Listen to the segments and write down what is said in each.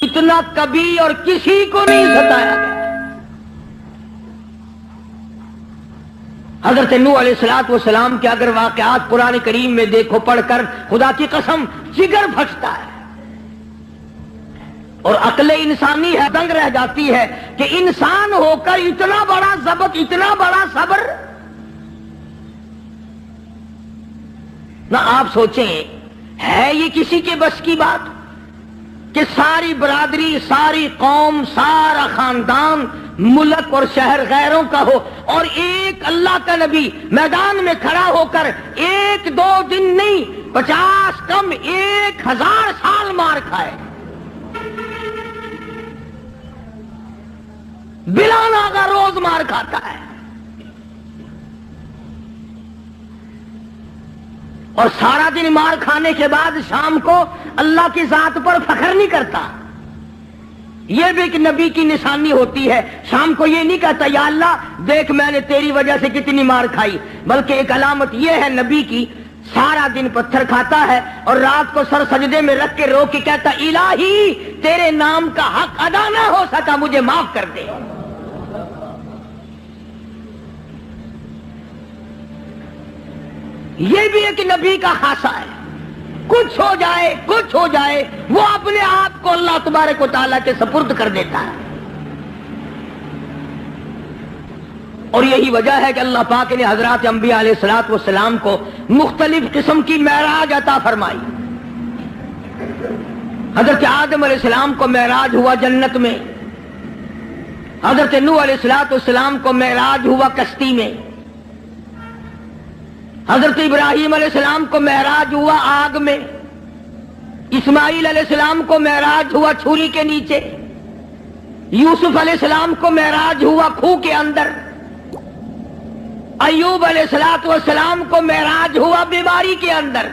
اتنا کبھی اور کسی کو نہیں ستایا گیا۔ حضرت نوح علیہ الصلوۃ والسلام کے اگر واقعات قرآن کریم میں دیکھو پڑھ کر، خدا کی قسم جگر پھٹتا ہے، اور عقل انسانی ہے دنگ رہ جاتی ہے کہ انسان ہو کر اتنا بڑا ضبط، اتنا بڑا صبر۔ نہ آپ سوچیں ہے یہ کسی کے بس کی بات کہ ساری برادری، ساری قوم، سارا خاندان، ملک اور شہر غیروں کا ہو، اور ایک اللہ کا نبی میدان میں کھڑا ہو کر ایک دو دن نہیں، 50 کم 1000 سال مار کھائے، بلا ناغہ روز مار کھاتا ہے، اور سارا دن مار کھانے کے بعد شام کو اللہ کی ذات پر فخر نہیں کرتا۔ یہ بھی ایک نبی کی نشانی ہوتی ہے، شام کو یہ نہیں کہتا یا اللہ دیکھ میں نے تیری وجہ سے کتنی مار کھائی، بلکہ ایک علامت یہ ہے نبی کی، سارا دن پتھر کھاتا ہے اور رات کو سر سجدے میں رکھ کے رو کے کہتا الہی تیرے نام کا حق ادا نہ ہو سکا، مجھے معاف کر دے۔ یہ بھی ایک نبی کا خاصہ ہے، کچھ ہو جائے وہ اپنے آپ کو اللہ تبارک و تعالیٰ کے سپرد کر دیتا ہے۔ اور یہی وجہ ہے کہ اللہ پاک نے حضرات انبیاء علیہ الصلوۃ والسلام کو مختلف قسم کی معراج عطا فرمائی۔ حضرت آدم علیہ السلام کو معراج ہوا جنت میں، حضرت نوح علیہ الصلوۃ والسلام کو معراج ہوا کشتی میں، حضرت ابراہیم علیہ السلام کو معراج ہوا آگ میں، اسماعیل علیہ السلام کو معراج ہوا چھری کے نیچے، یوسف علیہ السلام کو معراج ہوا کھوہ کے اندر، ایوب علیہ السلام کو معراج ہوا بیماری کے اندر۔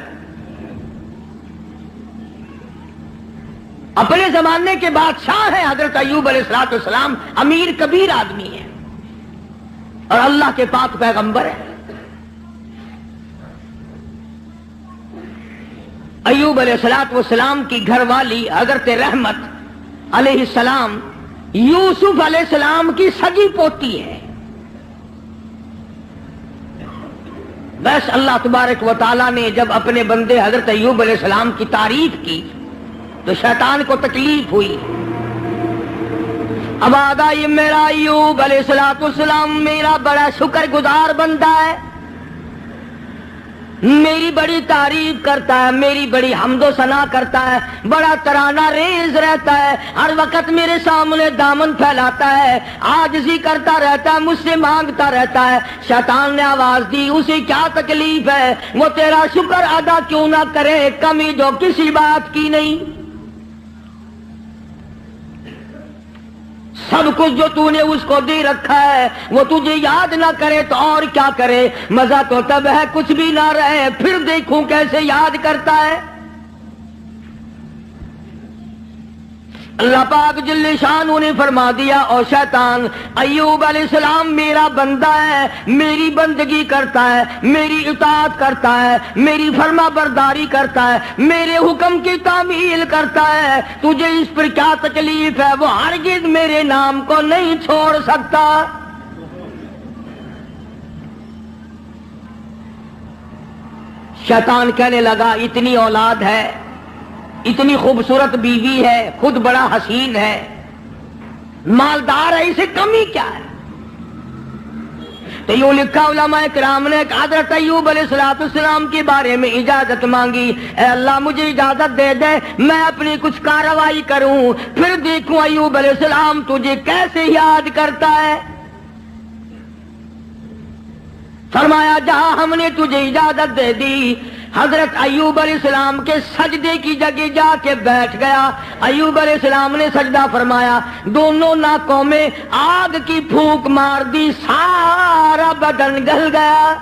اپنے زمانے کے بادشاہ ہیں حضرت ایوب علیہ السلام، امیر کبیر آدمی ہے اور اللہ کے پاک پیغمبر ہے۔ ایوب علیہ السلام کی گھر والی حضرت رحمت علیہ السلام یوسف علیہ السلام کی سگی پوتی ہے۔ بس اللہ تبارک و تعالیٰ نے جب اپنے بندے حضرت ایوب علیہ السلام کی تعریف کی تو شیطان کو تکلیف ہوئی۔ اب آگا یہ میرا ایوب علیہ السلام میرا بڑا شکر گزار بندہ ہے، میری بڑی تعریف کرتا ہے، میری بڑی حمد و ثنا کرتا ہے، بڑا ترانہ ریز رہتا ہے، ہر وقت میرے سامنے دامن پھیلاتا ہے، عاجزی کرتا رہتا ہے، مجھ سے مانگتا رہتا ہے۔ شیطان نے آواز دی اسے کیا تکلیف ہے، وہ تیرا شکر ادا کیوں نہ کرے، کمی جو کسی بات کی نہیں، سب کچھ جو تو نے اس کو دے رکھا ہے وہ تجھے یاد نہ کرے تو اور کیا کرے، مزہ تو تب ہے کچھ بھی نہ رہے، پھر دیکھوں کیسے یاد کرتا ہے۔ اللہ پاک جل شانہ نے فرما دیا او شیطان ایوب علیہ السلام میرا بندہ ہے، میری بندگی کرتا ہے، میری اطاعت کرتا ہے، میری فرما برداری کرتا ہے، میرے حکم کی تعمیل کرتا ہے، تجھے اس پر کیا تکلیف ہے، وہ ہرگز میرے نام کو نہیں چھوڑ سکتا۔ شیطان کہنے لگا اتنی اولاد ہے، اتنی خوبصورت بیوی ہے، خود بڑا حسین ہے، مالدار ہے، اسے کمی کیا ہے؟ تو یوں لکھا علماء کرام نے کہ حضرت ایوب علیہ السلام کے بارے میں اجازت مانگی، اے اللہ مجھے اجازت دے دے میں اپنی کچھ کارروائی کروں، پھر دیکھوں ایوب علیہ السلام تجھے کیسے یاد کرتا ہے۔ فرمایا جہاں ہم نے تجھے اجازت دے دی، حضرت ایوب علیہ السلام کے سجدے کی جگہ جا کے بیٹھ گیا۔ ایوب علیہ السلام نے سجدہ فرمایا، دونوں ناکوں میں آگ کی پھونک مار دی، سارا بدن گل گیا۔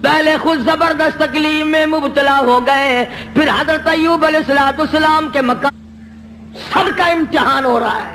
پہلے خود زبردست تکلیف میں مبتلا ہو گئے، پھر حضرت ایوب علیہ السلام کے مقام سب کا امتحان ہو رہا ہے۔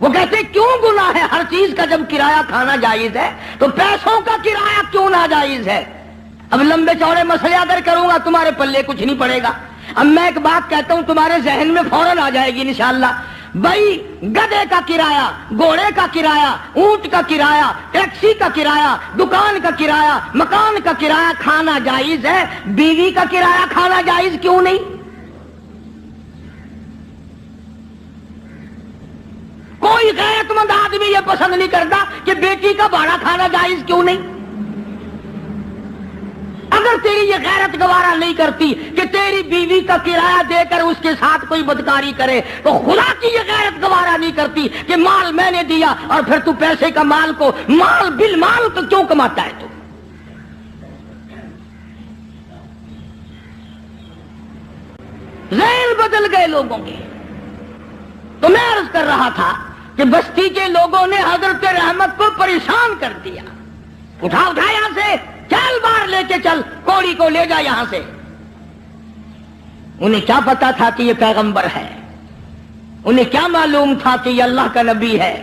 وہ کہتے کیوں گناہ ہے؟ ہر چیز کا جب کرایہ کھانا جائز ہے تو پیسوں کا کرایہ کیوں ناجائز ہے؟ اب لمبے چوڑے مسئلے اگر کروں گا تمہارے پلے کچھ نہیں پڑے گا. اب میں ایک بات کہتا ہوں تمہارے ذہن میں فوراً آ جائے گی انشاءاللہ. بھائی گدھے کا کرایہ، گھوڑے کا کرایہ، اونٹ کا کرایہ، ٹیکسی کا کرایہ، دکان کا کرایہ، مکان کا کرایہ کھانا جائز ہے، بیوی کا کرایہ کھانا جائز کیوں نہیں؟ کوئی غیرت مند آدمی یہ پسند نہیں کرتا کہ بیٹی کا بھاڑا کھانا جائز کیوں نہیں؟ اگر تیری یہ غیرت گوارا نہیں کرتی کہ تیری بیوی کا کرایہ دے کر اس کے ساتھ کوئی بدکاری کرے، تو خدا کی یہ غیرت گوارا نہیں کرتی کہ مال میں نے دیا اور پھر تو پیسے کا مال کو مال بالمال کو کیوں کماتا ہے؟ تو ذہن بدل گئے لوگوں کے. تو میں عرض کر رہا تھا کہ بستی کے لوگوں نے حضرت رحمت کو پریشان کر دیا. اٹھا یہاں سے، چل باہر لے کے چل، کوڑی کو لے جا یہاں سے. انہیں کیا پتا تھا کہ یہ پیغمبر ہے؟ انہیں کیا معلوم تھا کہ یہ اللہ کا نبی ہے؟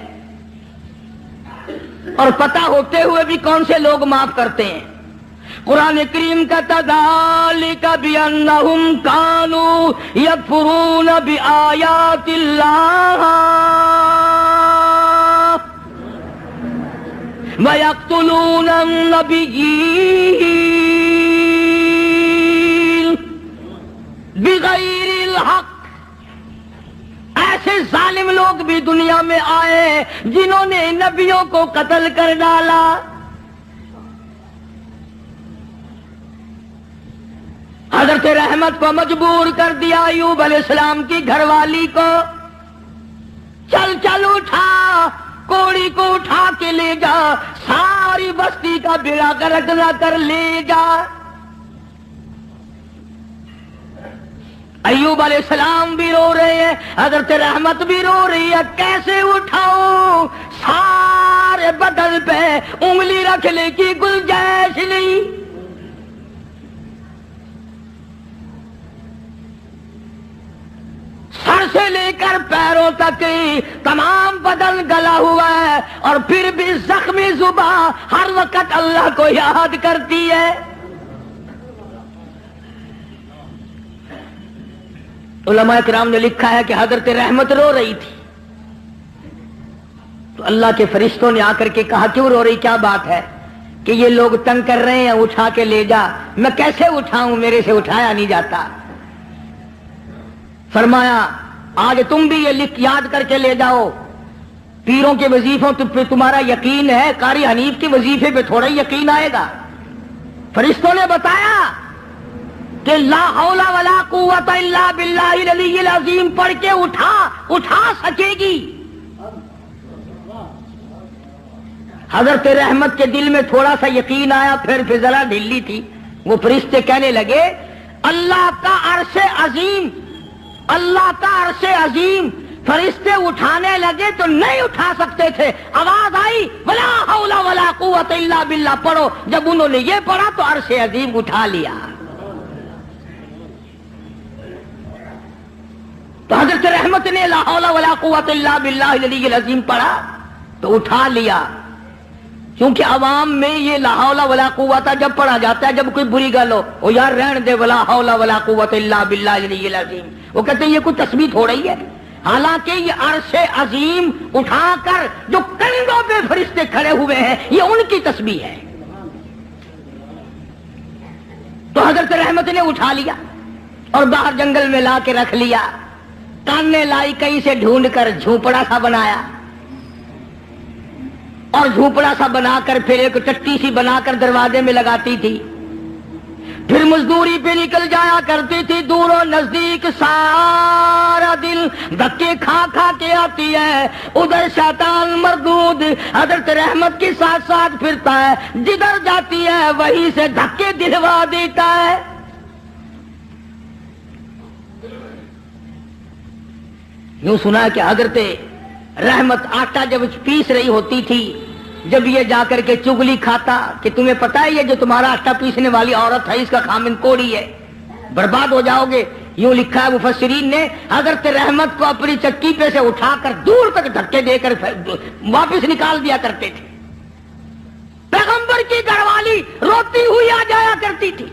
اور پتہ ہوتے ہوئے بھی کون سے لوگ معاف کرتے ہیں؟ قرآن کریم کا ذالک بأنہم کانوا یکفرون بآیات اللہ وَيَقْتُلُونَ النَّبِيِّينَ بِغَيْرِ الْحَقِّ. ایسے ظالم لوگ بھی دنیا میں آئے جنہوں نے نبیوں کو قتل کر ڈالا. حضرت رحمت کو مجبور کر دیا ایوب علیہ السلام کی گھر والی کو، چل چل اٹھا، کوڑی کو اٹھا کے لے جا، ساری بستی کا بیڑا غرق نہ کر لے جا. ایوب علیہ السلام بھی رو رہے ہیں، حضرت رحمت بھی رو رہی ہے. کیسے اٹھاؤں؟ سارے بدن پہ انگلی رکھنے کی گنجائش نہیں. سر سے لے کر پیروں تک تمام بدن گلا ہوا ہے، اور پھر بھی زخمی زباں ہر وقت اللہ کو یاد کرتی ہے. علماء کرام نے لکھا ہے کہ حضرت رحمت رو رہی تھی تو اللہ کے فرشتوں نے آ کر کے کہا کیوں رو رہی، کیا بات ہے؟ کہ یہ لوگ تنگ کر رہے ہیں، اٹھا کے لے جا. میں کیسے اٹھاؤں؟ میرے سے اٹھایا نہیں جاتا. فرمایا آج تم بھی یہ لکھ یاد کر کے لے جاؤ، پیروں کے وظیفوں پہ تمہارا یقین ہے، قاری حنیف کے وظیفے پہ تھوڑا یقین آئے گا. فرشتوں نے بتایا کہ لا حول ولا قوت الا باللہ العلی العظیم پڑھ کے اٹھا سکے گی. حضرت رحمت کے دل میں تھوڑا سا یقین آیا، پھر ذرا ڈھیلی تھی. وہ فرشتے کہنے لگے اللہ کا عرش عظیم، اللہ کا عرش عظیم. فرشتے اٹھانے لگے تو نہیں اٹھا سکتے تھے. آواز آئی ولا حول ولا قوت الا باللہ پڑھو. جب انہوں نے یہ پڑھا تو عرش عظیم اٹھا لیا. تو حضرت رحمت نے لا حول ولا قوت الا باللہ العلی العظیم پڑھا تو اٹھا لیا. کیونکہ عوام میں یہ لا حول ولا قوت جب پڑھا جاتا ہے، جب کوئی بری گل ہو، وہ یار رہن دے ولا حول ولا قوت الا باللہ العلی العظیم، وہ کہتے ہیں یہ کوئی تسبیح ہو رہی ہے. حالانکہ یہ عرش عظیم اٹھا کر جو کندھوں پہ فرشتے کھڑے ہوئے ہیں یہ ان کی تسبیح ہے. تو حضرت رحمت نے اٹھا لیا اور باہر جنگل میں لا کے رکھ لیا. کاننے لائی کہیں سے ڈھونڈ کر جھونپڑا سا بنایا، اور جھونپڑا سا بنا کر پھر ایک ٹٹی سی بنا کر دروازے میں لگاتی تھی. پھر مزدوری پہ نکل جایا کرتی تھی دور و نزدیک. سارا دل دھکے کھا کھا کے آتی ہے. ادھر شیطان مردود حضرت رحمت کے ساتھ ساتھ پھرتا ہے، جدھر جاتی ہے وہیں سے دھکے دلوا دیتا ہے. یوں سنا ہے کہ حضرت رحمت آٹا جب پیس رہی ہوتی تھی، جب یہ جا کر کے چگلی کھاتا کہ تمہیں پتا ہے یہ جو تمہارا آٹا پیسنے والی عورت ہے اس کا خامن کوڑی ہے، برباد ہو جاؤ گے. یوں لکھا ہے مفسرین نے، حضرت رحمت کو اپنی چکی پہ سے اٹھا کر دور تک دھکے دے کر واپس نکال دیا کرتے تھے۔ پیغمبر کی گھر والی روتی ہوئی آ جایا کرتی تھی،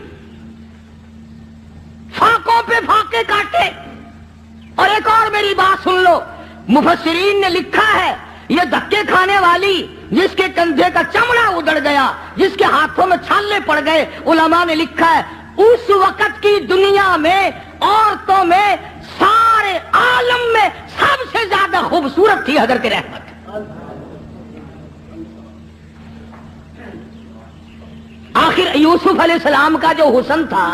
فاقوں پہ فاقے کاٹے۔ اور ایک اور میری بات سن لو، مفسرین نے لکھا ہے یہ دھکے کھانے والی جس کے کندھے کا چمڑا ادڑ گیا، جس کے ہاتھوں میں چھالے پڑ گئے، علماء نے لکھا ہے اس وقت کی دنیا میں عورتوں میں سارے عالم میں سب سے زیادہ خوبصورت تھی حضرت رحمت۔ آخر یوسف علیہ السلام کا جو حسن تھا،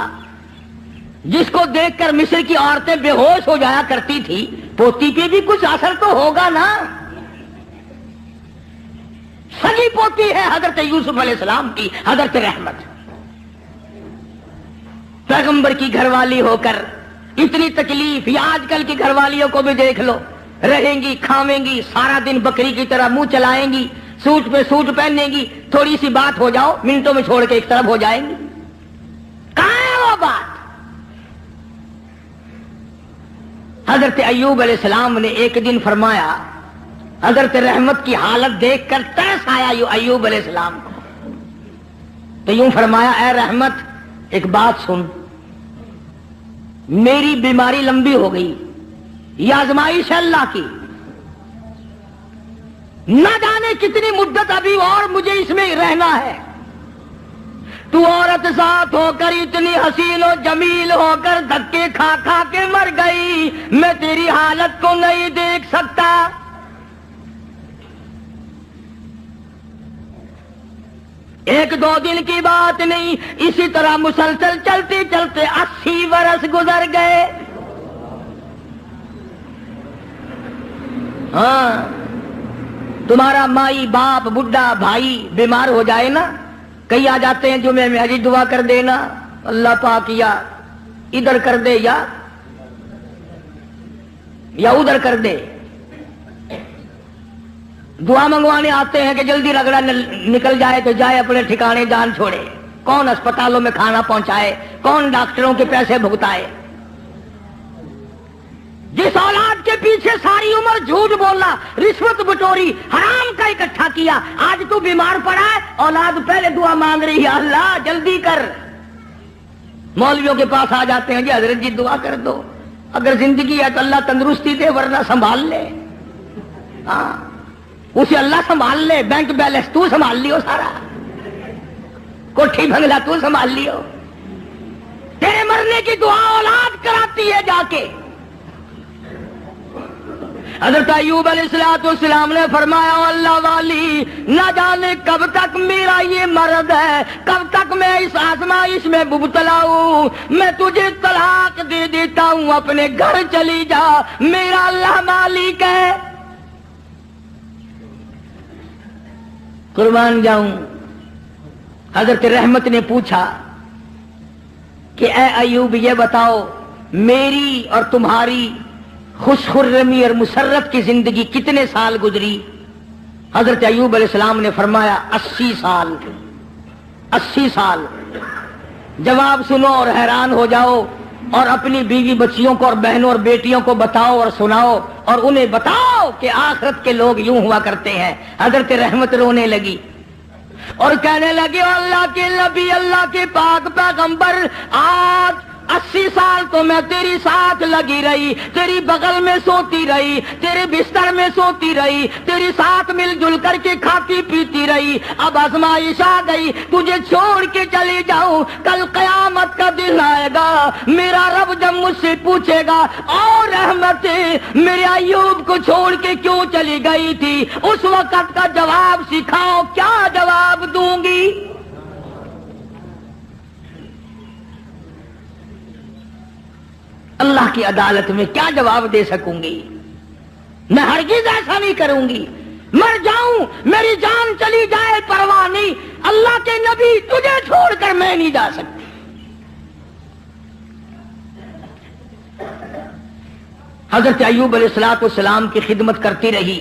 جس کو دیکھ کر مصر کی عورتیں بے ہوش ہو جایا کرتی تھی، پوتی پہ بھی کچھ اثر تو ہوگا نا۔ سگی پوتی ہے حضرت یوسف علیہ السلام کی حضرت رحمت، پیغمبر کی گھر والی ہو کر اتنی تکلیف۔ یا آج کل کی گھر والیوں کو بھی دیکھ لو، رہیں گی، کھاویں گی، سارا دن بکری کی طرح منہ چلائیں گی، سوٹ پہ سوٹ پہنیں گی، تھوڑی سی بات ہو جاؤ منٹوں میں چھوڑ کے ایک طرف ہو جائیں گی۔ کہاں ہے وہ بات؟ حضرت ایوب علیہ السلام نے ایک دن فرمایا، حضرت رحمت کی حالت دیکھ کر ترس آیا ایوب علیہ السلام کو، تو یوں فرمایا، اے رحمت ایک بات سن، میری بیماری لمبی ہو گئی، یہ آزمائش ہے اللہ کی، نہ جانے کتنی مدت ابھی اور مجھے اس میں رہنا ہے۔ تو عورت ساتھ ہو کر اتنی حسین و جمیل ہو کر دھکے کھا کھا کے مر گئی، میں تیری حالت کو نہیں دیکھ سکتا۔ ایک دو دن کی بات نہیں، اسی طرح مسلسل چلتے چلتے 80 برس گزر گئے۔ ہاں، تمہارا مائی باپ بڈھا بھائی بیمار ہو جائے نا، کئی آ جاتے ہیں جمعے میں، حجی دعا کر دینا اللہ پاک، یا ادھر کر دے یا ادھر کر دے، دعا منگوانے آتے ہیں کہ جلدی رگڑا نکل جائے تو جائے اپنے ٹھکانے، جان چھوڑے۔ کون اسپتالوں میں کھانا پہنچائے، کون ڈاکٹروں کے پیسے بھگتائے۔ جس اولاد کے پیچھے ساری عمر جھوٹ بولا، رشوت بٹوری، حرام کا اکٹھا کیا، آج تو بیمار پڑا ہے، اولاد پہلے دعا مانگ رہی ہے، اللہ جلدی کر۔ مولویوں کے پاس آ جاتے ہیں، جی حضرت جی دعا کر دو، اگر زندگی ہے تو اللہ تندرستی دے، ورنہ سنبھال لے۔ ہاں، اسے اللہ سنبھال لے، بینک بیلنس تو سنبھال لیو، سارا کوٹھی بنگلہ تو سنبھال لیو، تیرے مرنے کی دعا اولاد کراتی ہے جا کے۔ حضرت ایوب علیہ السلام نے فرمایا، اللہ والی نہ جانے کب تک میرا یہ مرض ہے، کب تک میں اس آزمائش میں مبتلا ہوں، میں تجھے طلاق دے دیتا ہوں، اپنے گھر چلی جا، میرا اللہ مالک ہے۔ قربان جاؤں۔ حضرت رحمت نے پوچھا کہ اے ایوب یہ بتاؤ، میری اور تمہاری خوش خرمی اور مسرت کی زندگی کتنے سال گزری؟ حضرت ایوب علیہ السلام نے فرمایا 80 سال۔ 80 سال۔ جواب سنو اور حیران ہو جاؤ، اور اپنی بیوی بچیوں کو اور بہنوں اور بیٹیوں کو بتاؤ اور سناؤ، اور انہیں بتاؤ کہ آخرت کے لوگ یوں ہوا کرتے ہیں۔ حضرت رحمت رونے لگی اور کہنے لگے، اللہ کے نبی، اللہ کے پاک پیغمبر، آج 80 سال تو میں تیری ساتھ لگی رہی، تیری بغل میں سوتی رہی، تیرے بستر میں سوتی رہی، تیری ساتھ مل جل کر کے کھاتی پیتی رہی، اب آزمائش آ گئی، تجھے چھوڑ کے چلی جاؤں، کل قیامت کا دن آئے گا، میرا رب جب مجھ سے پوچھے گا، اور رحمت میرے ایوب کو چھوڑ کے کیوں چلی گئی تھی، اس وقت کا جواب سکھاؤ، کیا جواب دوں گی؟ اللہ کی عدالت میں کیا جواب دے سکوں گی؟ میں ہرگز ایسا نہیں کروں گی، مر جاؤں، میری جان چلی جائے پرواہ نہیں، اللہ کے نبی تجھے چھوڑ کر میں نہیں جا سکتی۔ حضرت ایوب علیہ السلام کی خدمت کرتی رہی،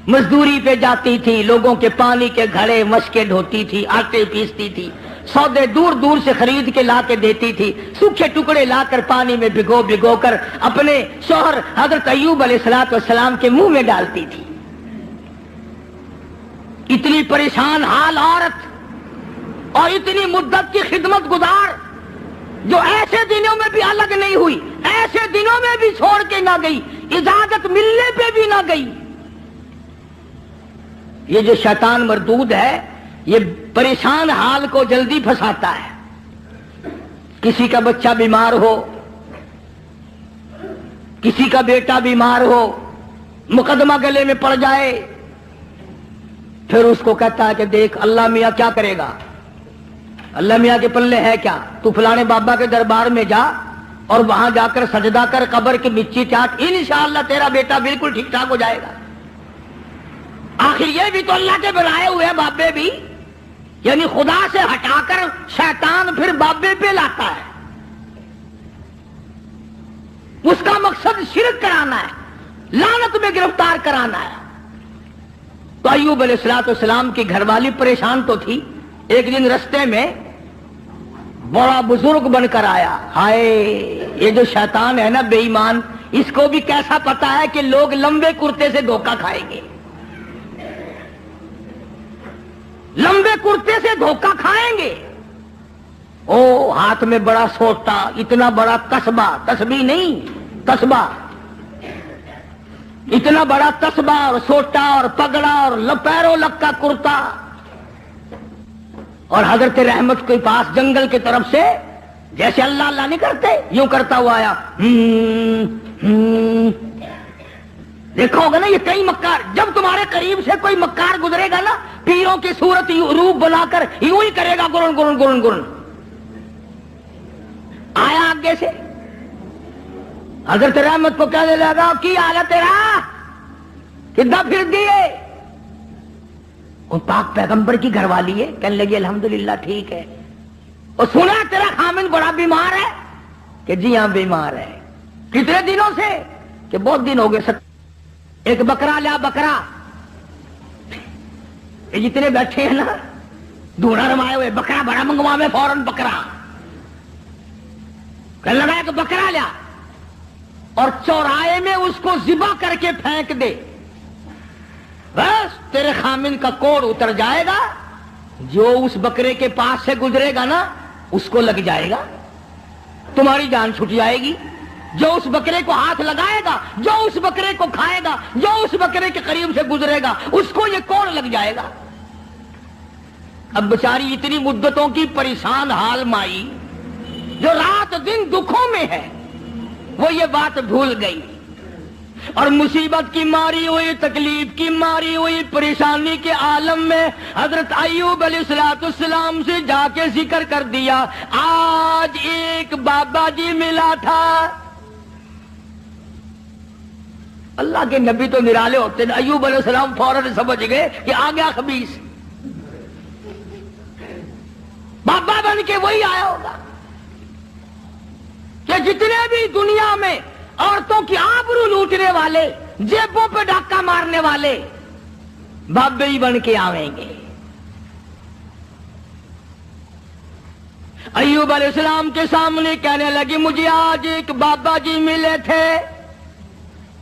مزدوری پہ جاتی تھی، لوگوں کے پانی کے گھڑے مشکیں ڈھوتی تھی، آٹے پیستی تھی، سودے دور دور سے خرید کے لا کے دیتی تھی، سوکھے ٹکڑے لا کر پانی میں بھگو بھگو کر اپنے شوہر حضرت ایوب علیہ السلام کے منہ میں ڈالتی تھی۔ اتنی پریشان حال عورت اور اتنی مدت کی خدمت گزار، جو ایسے دنوں میں بھی الگ نہیں ہوئی، ایسے دنوں میں بھی چھوڑ کے نہ گئی، اجازت ملنے پہ بھی نہ گئی۔ یہ جو شیطان مردود ہے یہ پریشان حال کو جلدی پھنساتا ہے۔ کسی کا بچہ بیمار ہو، کسی کا بیٹا بیمار ہو، مقدمہ گلے میں پڑ جائے، پھر اس کو کہتا ہے کہ دیکھ اللہ میاں کیا کرے گا، اللہ میاں کے پلے ہے کیا، تو فلانے بابا کے دربار میں جا اور وہاں جا کر سجدہ کر، قبر کی مٹی چاٹ، انشاءاللہ تیرا بیٹا بالکل ٹھیک ٹھاک ہو جائے گا۔ آخر یہ بھی تو اللہ کے بنائے ہوئے بابے بھی، یعنی خدا سے ہٹا کر شیطان پھر بابے پہ لاتا ہے، اس کا مقصد شرک کرانا ہے، لعنت میں گرفتار کرانا ہے۔ تو ایوب علیہ السلام کی گھر والی پریشان تو تھی۔ ایک دن رستے میں بڑا بزرگ بن کر آیا، ہائے یہ جو شیطان ہے نا بے ایمان، اس کو بھی کیسا پتا ہے کہ لوگ لمبے کرتے سے دھوکہ کھائیں گے، لمبے کرتے سے دھوکہ کھائیں گے۔ او ہاتھ میں بڑا سوٹا، اتنا بڑا تسبہ، تسبیح نہیں تسبہ، اتنا بڑا تسبہ اور سوٹا اور پگڑا اور پیروں لگ کا کرتا، اور حضرت رحمت کے پاس جنگل کی طرف سے جیسے اللہ اللہ نہیں کرتے یوں کرتا ہوا آیا۔ دیکھا ہوگا نا یہ کئی مکار، جب تمہارے قریب سے کوئی مکار گزرے گا نا پیروں کی صورت روپ بنا کر یوں ہی کرے گا، گرن گرن گرن گرن۔ آیا آگے سے حضرت رحمت کو کہنے لگا کی حال ہے تیرا، کدھر پھر دیے؟ ان پاک پیغمبر کی گھر والی ہے، کہنے لگی الحمدللہ ٹھیک ہے۔ اور سنا تیرا خامن بڑا بیمار ہے؟ کہ جی ہاں بیمار ہے۔ کتنے دنوں سے؟ کہ بہت دن ہو گئے۔ ایک بکرا لیا، بکرا، یہ جتنے بیٹھے ہیں نا دھونا رمائے ہوئے، بکرا بڑا منگوا میں فوراً بکرا، کہنے لگا کہ بکرا لیا اور چوراہے میں اس کو ذبح کر کے پھینک دے، بس تیرے خامن کا کوڑ اتر جائے گا، جو اس بکرے کے پاس سے گزرے گا نا اس کو لگ جائے گا، تمہاری جان چھٹ جائے گی۔ جو اس بکرے کو ہاتھ لگائے گا، جو اس بکرے کو کھائے گا، جو اس بکرے کے قریب سے گزرے گا اس کو یہ کوڑ لگ جائے گا۔ اب بیچاری اتنی مدتوں کی پریشان حال مائی جو رات دن دکھوں میں ہے، وہ یہ بات بھول گئی اور مصیبت کی ماری ہوئی، تکلیف کی ماری ہوئی، پریشانی کے عالم میں حضرت ایوب علیہ السلام سے جا کے ذکر کر دیا، آج ایک بابا جی ملا تھا۔ اللہ کے نبی تو نرالے ہوتے ہیں، ایوب علیہ السلام فوراً سمجھ گئے کہ آ گیا خبیث، بابا بن کے وہی آیا ہوگا کہ جتنے بھی دنیا میں عورتوں کی آبرو لوٹنے والے، جیبوں پہ ڈاکہ مارنے والے بابے ہی بن کے آویں گے۔ ایوب علیہ السلام کے سامنے کہنے لگی مجھے آج ایک بابا جی ملے تھے،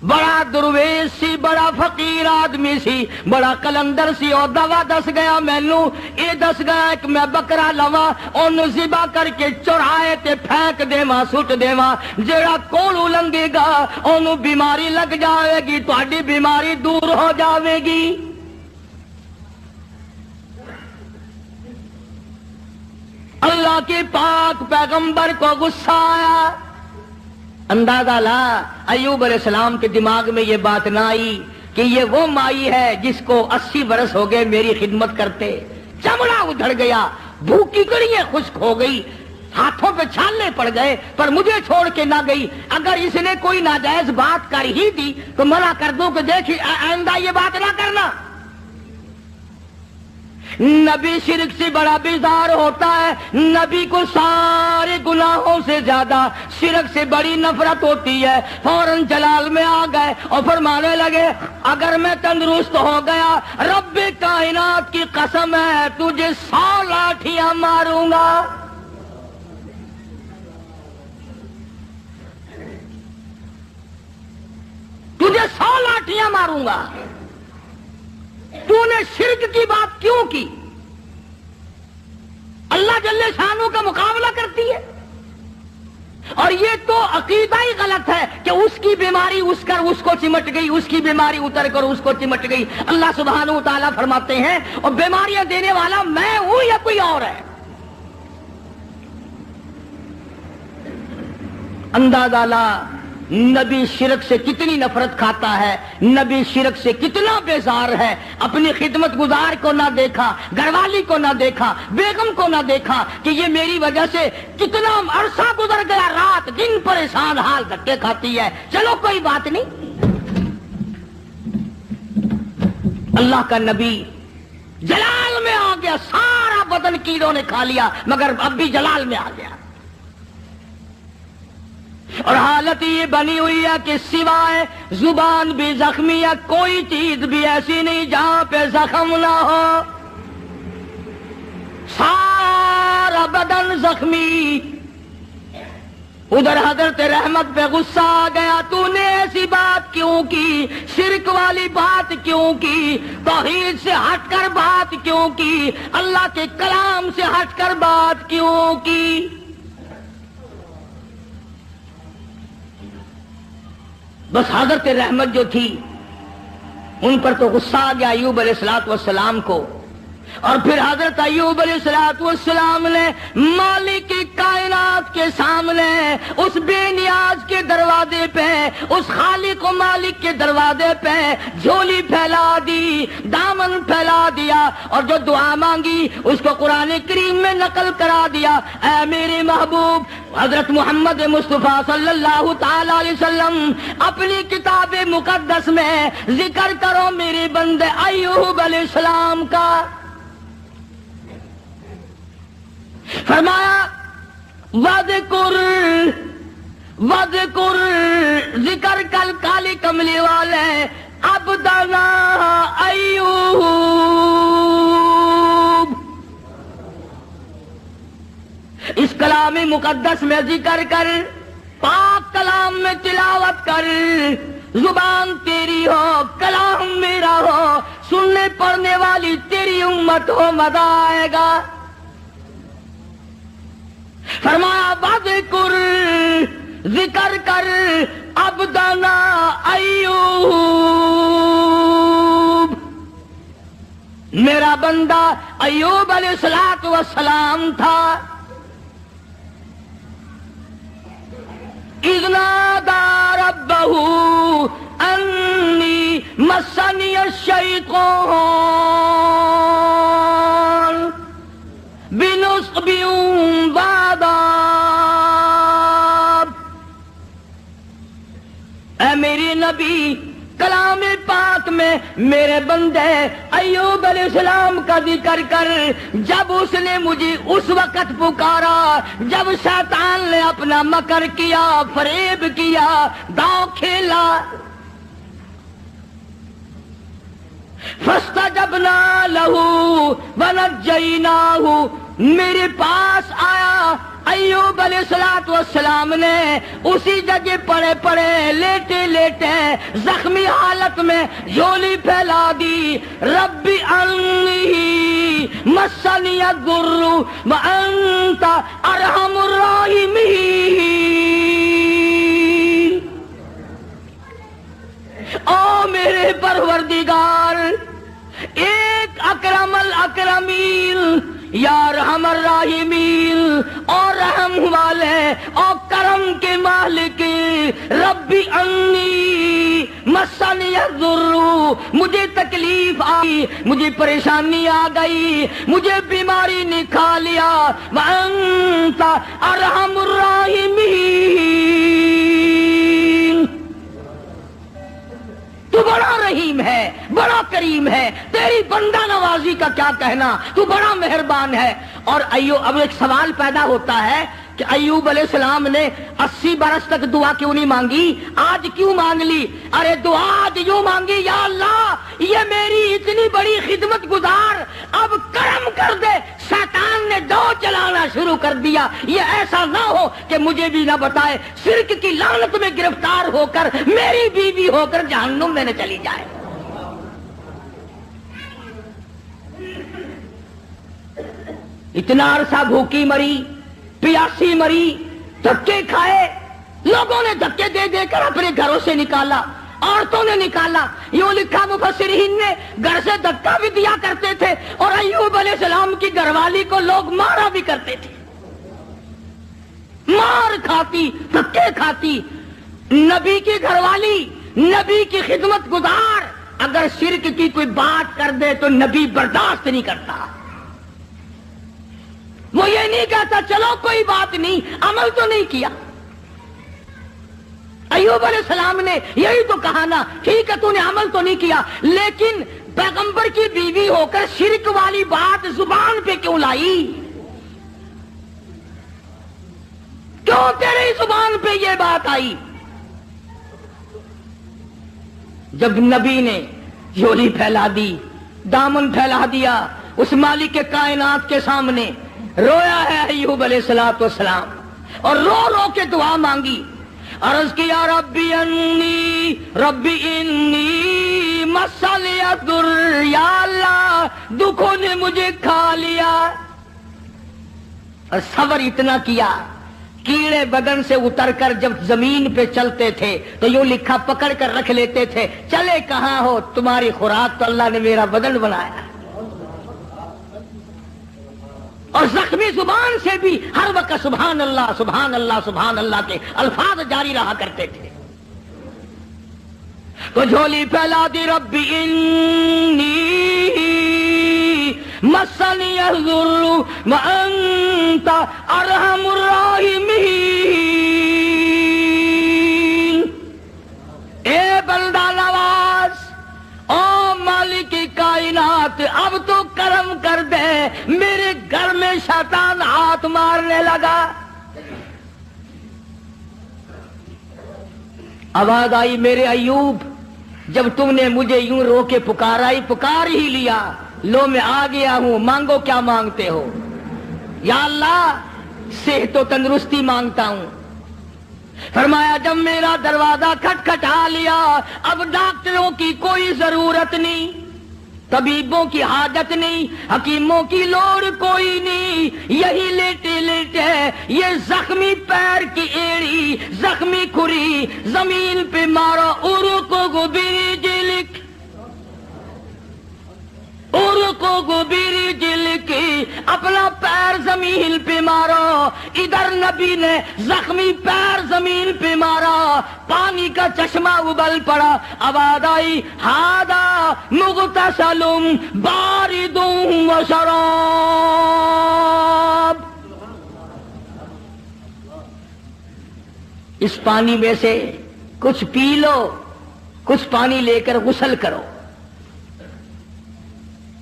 بڑا درویش سی، بڑا فقیر آدمی سی، بڑا کلندر سی، اور دوا دس گیا مینو، یہ دس گیا کہ میں بکرا لوا انہوں ذبح کر کے چوراہے تے پھینک دیواں، سٹ دیواں، جیڑا کوڑ لنگے گا انہوں بیماری لگ جاوے گی، تہاڈی بیماری دور ہو جاوے گی۔ اللہ کے پاک پیغمبر کو غصہ آیا۔ اندازہ لا ایوب علیہ السلام کے دماغ میں یہ بات نہ آئی کہ یہ وہ مائی ہے جس کو 80 برس ہو گئے میری خدمت کرتے، چمڑا ادھڑ گیا، بھوکی کڑیاں خشک ہو گئی، ہاتھوں پہ چھالے پڑ گئے، پر مجھے چھوڑ کے نہ گئی۔ اگر اس نے کوئی ناجائز بات کر ہی دی تو منع کر دوں کہ دیکھ آئندہ یہ بات نہ کرنا، نبی شرک سے بڑا بیزار ہوتا ہے، نبی کو سارے گناہوں سے زیادہ شرک سے بڑی نفرت ہوتی ہے۔ فوراً جلال میں آ گئے اور فرمانے لگے اگر میں تندرست ہو گیا رب کائنات کی قسم ہے تجھے 100 لاٹھیاں ماروں گا۔ تجھے 100 لاٹھیاں ماروں گا۔ تو نے شرک کی بات کیوں کی؟ اللہ جل شانہ کا مقابلہ کرتی ہے، اور یہ تو عقیدہ ہی غلط ہے کہ اس کی بیماری اس کو چمٹ گئی، اس کی بیماری اتر کر اس کو چمٹ گئی۔ اللہ سبحانہ و تعالیٰ فرماتے ہیں اور بیماریاں دینے والا میں ہوں یا کوئی اور ہے؟ اندازہ لا نبی شرک سے کتنی نفرت کھاتا ہے، نبی شرک سے کتنا بیزار ہے۔ اپنی خدمت گزار کو نہ دیکھا، گھر والی کو نہ دیکھا، بیگم کو نہ دیکھا کہ یہ میری وجہ سے کتنا عرصہ گزر گیا، رات دن پریشان حال دھکے کھاتی ہے، چلو کوئی بات نہیں۔ اللہ کا نبی جلال میں آ گیا، سارا بدن کیڑوں نے کھا لیا مگر اب بھی جلال میں آ گیا، اور حالت یہ بنی ہوئی ہے کہ سوائے زبان بھی زخمی ہے، کوئی چیز بھی ایسی نہیں جہاں پہ زخم نہ ہو، سارا بدن زخمی۔ ادھر حضرت رحمت پہ غصہ آ گیا، تو نے ایسی بات کیوں کی، شرک والی بات کیوں کی، توحید سے ہٹ کر بات کیوں کی، اللہ کے کلام سے ہٹ کر بات کیوں کی؟ بس حضرت رحمت جو تھی ان پر تو غصہ آ گیا ایوب علیہ الصلوۃ والسلام کو، اور پھر حضرت ایوب علیہ الصلوۃ والسلام نے مالک کائنات کے سامنے اس بے نیاز کے دروازے پہ، اس خالق و مالک کے دروازے پہ جھولی پھیلا دی، دامن پھیلا دیا، اور جو دعا مانگی اس کو قرآن کریم میں نقل کرا دیا۔ اے میرے محبوب حضرت محمد مصطفیٰ صلی اللہ تعالی علیہ وسلم اپنی کتاب مقدس میں ذکر کرو میرے بندے ایوب علیہ السلام کا۔ فرمایا وذکر ذکر کل کالی کملی والے عبدنا ایوب، اس کلام مقدس میں ذکر کر، پاک کلام میں تلاوت کر، زبان تیری ہو کلام میرا ہو، سننے پڑھنے والی تیری امت ہو، مزہ آئے گا۔ فرمایا وذکر ذکر کر عبدنا ایوب، میرا بندہ ایوب علیہ الصلوۃ والسلام تھا۔ اذ نادى ربه انی مسنی الشیطان بنصب وعذاب۔ اے میری نبی کلام پاک میں میرے بندے ایوب علیہ السلام کا ذکر کر، جب اس نے مجھے اس وقت پکارا جب شیطان نے اپنا مکر کیا، فریب کیا، داؤ کھیلا۔ فاستجبنا له ونجیناہ، میرے پاس آیا ایوب علیہ الصلوۃ والسلام نے، اسی جگہ پڑے پڑے لیٹے لیٹے زخمی حالت میں جھولی پھیلا دی۔ رب انی مسنی الضر وانت ارحم الراحمین۔ او میرے پروردگار، ایک اکرم الاکرمین، یا رحم الراحمین، اور رحم والے اور کرم کے مالک، رب انی مسنی الضر، مجھے تکلیف آئی، مجھے پریشانی آ گئی، مجھے بیماری نے کھا لیا، وانت ارحم الراحمین، تو بڑا رحیم ہے، بڑا کریم ہے، تیری بندہ نوازی کا کیا کہنا، تو بڑا مہربان ہے۔ اور اب ایک سوال پیدا ہوتا ہے کہ ایوب علیہ السلام نے 80 برس تک دعا کیوں نہیں مانگی، آج کیوں مانگ لی؟ ارے دعا آج یوں مانگی، یا اللہ یہ میری اتنی بڑی خدمت گزار، اب کرم کر دے، شیطان نے دو چلانا شروع کر دیا، یہ ایسا نہ ہو کہ مجھے بھی نہ بتائے، شرک کی لعنت میں گرفتار ہو کر میری بیوی ہو کر جہنم میں نہ چلی جائے۔ اتنا عرصہ بھوکی مری، پیاسی مری، دھکے کھائے، لوگوں نے دھکے دے دے کر اپنے گھروں سے نکالا، عورتوں نے نکالا، یوں لکھا مفسرین نے گھر سے دھکا بھی دیا کرتے تھے، اور ایوب علیہ السلام کی گھر والی کو لوگ مارا بھی کرتے تھے، مار کھاتی، دھکے کھاتی۔ نبی کی گھر والی، نبی کی خدمت گزار اگر شرک کی کوئی بات کر دے تو نبی برداشت نہیں کرتا، وہ یہ نہیں کہتا چلو کوئی بات نہیں، عمل تو نہیں کیا۔ ایوب علیہ السلام نے یہی تو کہا نا، ٹھیک ہے تو نے عمل تو نہیں کیا، لیکن پیغمبر کی بیوی ہو کر شرک والی بات زبان پہ کیوں لائی؟ کیوں تیری زبان پہ یہ بات آئی؟ جب نبی نے جھولی پھیلا دی، دامن پھیلا دیا اس مالک کے کائنات کے سامنے، رویا ہے ایوب علیہ السلام، اور رو رو کے دعا مانگی، عرض کیا ربی انی مسنی الضر، یا اللہ دکھوں نے مجھے کھا لیا، اور صبر اتنا کیا، کیڑے بدن سے اتر کر جب زمین پہ چلتے تھے تو یوں لکھا پکڑ کر رکھ لیتے تھے، چلے کہاں ہو، تمہاری خوراک تو اللہ نے میرا بدن بنایا۔ اور زخمی زبان سے بھی ہر وقت سبحان اللہ سبحان اللہ سبحان اللہ کے الفاظ جاری رہا کرتے تھے۔ تو جھولی پھیلا دی، ربی انی مسنی الضر وانت ارحم الراحمین، اے بندہ نواز، او مالک کائنات، اب تو کرم کر دے، میرے گھر میں شیطان ہاتھ مارنے لگا۔ آواز آئی، میرے ایوب جب تم نے مجھے یوں رو کے پکار ہی لیا، لو میں آ گیا ہوں، مانگو کیا مانگتے ہو؟ یا اللہ صحت و تندرستی مانگتا ہوں۔ فرمایا جب میرا دروازہ کھٹکھٹا لیا، اب ڈاکٹروں کی کوئی ضرورت نہیں، طبیبوں کی حاجت نہیں، حکیموں کی لوڑ کوئی نہیں، یہی لیٹے لیٹے یہ زخمی پیر کی ایڑی، زخمی کھری زمین پہ مارو، ارکو برجلک، ارکو برجلک، اپنا پیر زمین پہ مارو۔ ادھر نبی نے زخمی پیر زمین پہ مارا، پانی کا چشمہ ابل پڑا، آواز آئی ہاذا مغتسل بارد و شراب، اس پانی میں سے کچھ پی لو، کچھ پانی لے کر غسل کرو۔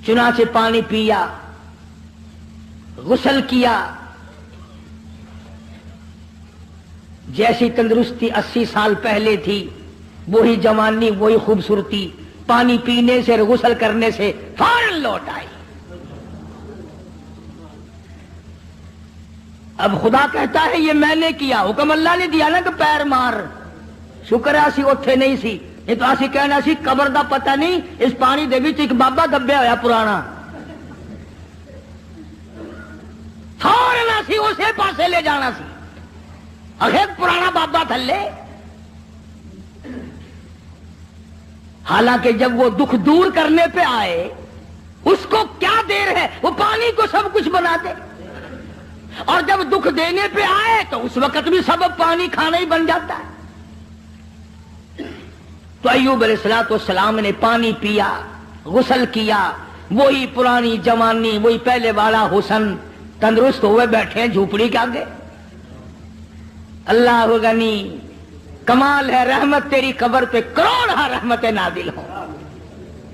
چنانچہ پانی پیا، غسل کیا، جیسی تندرستی 80 سال پہلے تھی وہی جوانی، وہی خوبصورتی، پانی پینے سے اور غسل کرنے سے فوراً لوٹ آئی۔ اب خدا کہتا ہے یہ میں نے کیا، حکم اللہ نے دیا نا کہ پیر مار، شکر ہے اسی اوتھے نہیں سی، نہیں تو اسی کہنا سی قبر دا پتہ نہیں، اس پانی دے وچ ایک بابا دبیا ہویا پرانا، فوراً اسی اسے پاسے لے جانا سی، آخر پرانا بابا تھلے۔ حالانکہ جب وہ دکھ دور کرنے پہ آئے، اس کو کیا دیر ہے، وہ پانی کو سب کچھ بنا دے، اور جب دکھ دینے پہ آئے تو اس وقت بھی سبب پانی کھانا ہی بن جاتا ہے۔ تو ایوب علیہ السلام نے پانی پیا، غسل کیا، وہی پرانی جوانی، وہی پہلے والا حسن، تندرست ہوئے بیٹھے ہیں جھوپڑی کے آگے۔ اللہ غنی، کمال ہے رحمت تیری قبر پہ کروڑ رحمتیں نازل ہوں۔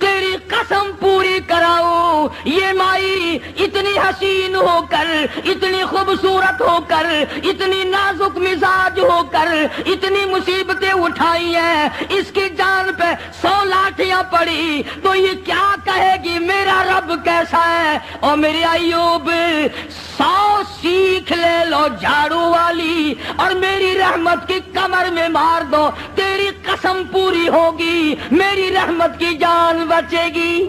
تیری قسم پوری کراؤں، یہ مائی اتنی حسین ہو کر، اتنی خوبصورت ہو کر، اتنی نازک مزاج ہو کر، اتنی مصیبتیں اٹھائی ہیں، اس کی جان پہ 100 لاٹھیاں پڑی تو یہ کیا کہے گی میرا رب کیسا ہے؟ اور میرے ایوب 100 سیکھ لے لو جھاڑو والی اور میری رحمت کی کمر میں مار دو، تیری قسم پوری ہوگی، میری رحمت کی جان بچے گی۔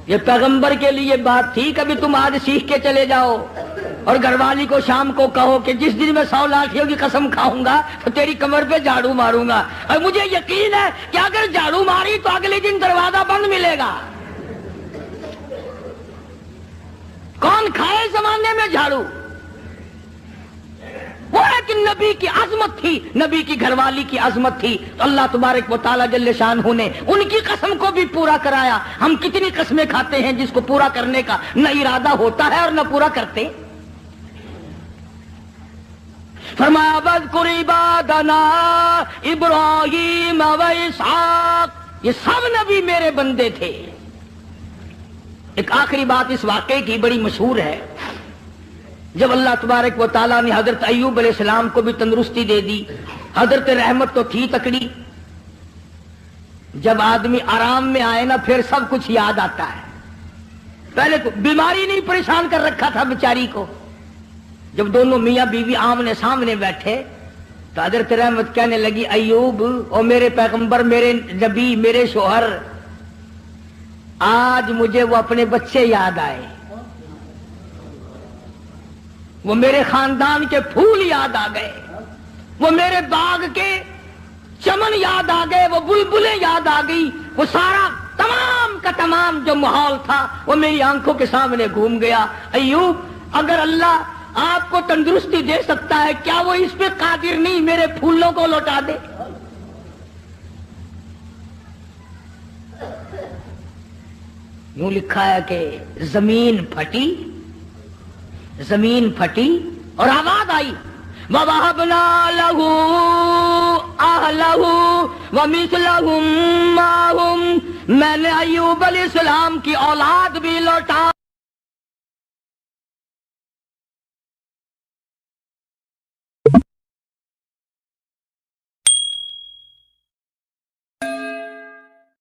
یہ پیغمبر کے لیے بات تھی، کبھی تم آج سیکھ کے چلے جاؤ اور گھر والی کو شام کو کہو کہ جس دن میں 100 لاٹھیوں کی قسم کھاؤں گا تو تیری کمر پہ جھاڑو ماروں گا، اور مجھے یقین ہے کہ اگر جھاڑو ماری تو اگلے دن دروازہ بند ملے گا۔ کون کھائے زمانے میں جھاڑو؟ وہ ہے کہ نبی کی عظمت تھی، نبی کی گھر والی کی عظمت تھی، تو اللہ تبارک و تعالیٰ جل شانہ نے ان کی قسم کو بھی پورا کرایا۔ ہم کتنی قسمیں کھاتے ہیں جس کو پورا کرنے کا نہ ارادہ ہوتا ہے اور نہ پورا کرتے۔ فرمایا وَاذْكُرْ عِبَادَنَا إِبْرَاهِيمَ وَإِسْحَاقَ، یہ سب نبی میرے بندے تھے۔ ایک آخری بات اس واقعے کی بڑی مشہور ہے، جب اللہ تبارک و تعالیٰ نے حضرت ایوب علیہ السلام کو بھی تندرستی دے دی، حضرت رحمت تو تھی تکڑی، جب آدمی آرام میں آئے نا پھر سب کچھ یاد آتا ہے۔ پہلے تو بیماری نہیں پریشان کر رکھا تھا بیچاری کو، جب دونوں میاں بیوی آمنے سامنے بیٹھے تو حضرت رحمت کہنے لگی ایوب اور میرے پیغمبر، میرے نبی، میرے شوہر، آج مجھے وہ اپنے بچے یاد آئے، وہ میرے خاندان کے پھول یاد آ گئے، وہ میرے باغ کے چمن یاد آ گئے، وہ بلبلیں یاد آ گئی، وہ سارا تمام کا تمام جو ماحول تھا وہ میری آنکھوں کے سامنے گھوم گیا۔ ایوب، اگر اللہ آپ کو تندرستی دے سکتا ہے، کیا وہ اس پہ قادر نہیں میرے پھولوں کو لوٹا دے؟ یوں لکھا ہے کہ زمین پھٹی اور آواز آئی وَوَهَبْنَا لَهُ أَهْلَهُ وَمِثْلَهُمْ مَعَهُمْ، میں نے ایوب علیہ السلام کی اولاد بھی لوٹا